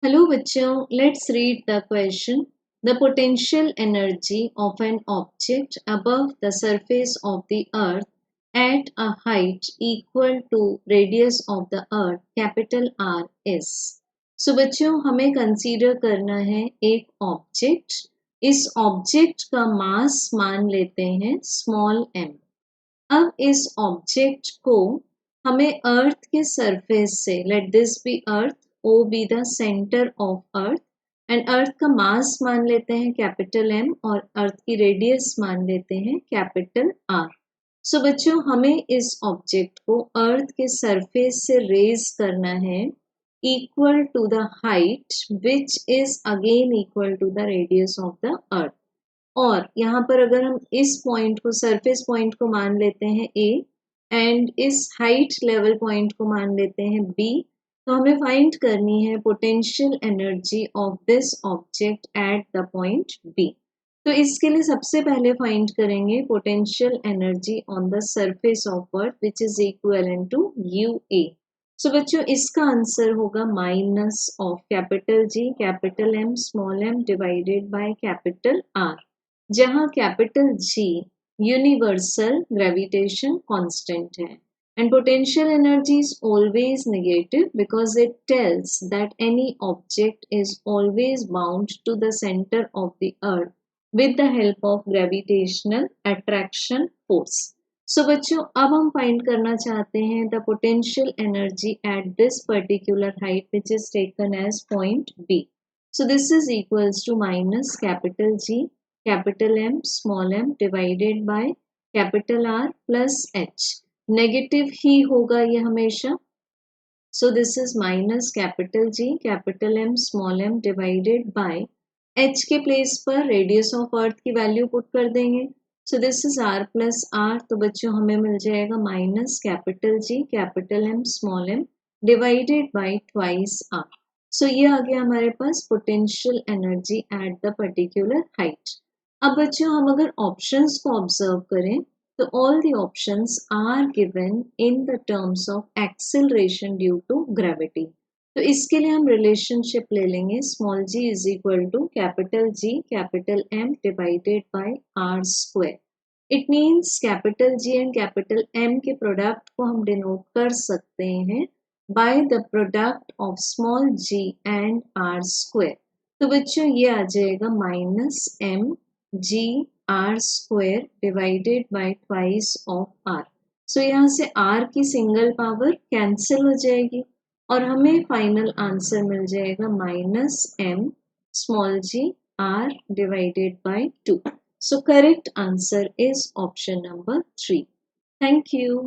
Hello बच्चों, let's read the question. The potential energy of an object above the surface of the earth at a height equal to radius of the earth capital R is. So बच्चों, हमें consider करना है एक object. इस object का mass मान लेते हैं स्मॉल m। अब इस ऑब्जेक्ट को हमें अर्थ के सरफेस से, let this be Earth, O be the centre of Earth, and Earth का मास मान लेते हैं कैपिटल M और अर्थ की रेडियस मान लेते हैं कैपिटल R। सो बच्चों, हमें इस ऑब्जेक्ट को अर्थ के सरफेस से रेज करना है equal to the height which is again equal to the radius of the earth. और यहाँ पर अगर हम इस पॉइंट को, सरफेस पॉइंट को मान लेते हैं A एंड इस हाइट लेवल पॉइंट को मान लेते हैं B, तो हमें फाइंड करनी है potential energy of this object at the point B। तो इसके लिए सबसे पहले फाइंड करेंगे potential energy on the surface of earth which is equivalent to UA। So बच्चों, इसका आंसर होगा minus of capital G capital M small m divided by capital R, जहाँ capital G universal gravitation constant है। And potential energy is always negative because it tells that any object is always bound to the center of the earth with the help of gravitational attraction force. So बच्चों, अब हम find करना चाहते हैं the potential energy at this particular height which is taken as point B. So this is equals to minus capital G capital M small m divided by capital R plus H। Negative ही होगा ये हमेशा। So this is minus capital G capital M small m divided by H के place पर radius of earth की value put कर देंगे। So this is R plus R, तो बच्चों हमें मिल जाएगा minus capital G capital M small m divided by twice R। सो ये आ गया हमारे पास potential energy at the particular height. अब बच्चों, हम अगर ऑप्शंस को ऑब्जर्व करें तो all the options are given in the terms of acceleration due to gravity। तो इसके लिए हम रिलेशनशिप ले लेंगे small g is equal to capital G capital M divided by R square. It means capital G and capital M के product को हम denote कर सकते हैं by the product of small g and R square. तो बच्चों, ये आ जाएगा minus M G R square divided by twice of R। So यहाँ से R की सिंगल पावर कैंसिल हो जाएगी और हमें फाइनल आंसर मिल जाएगा minus M small g R divided by 2। So correct answer is option number 3। Thank you.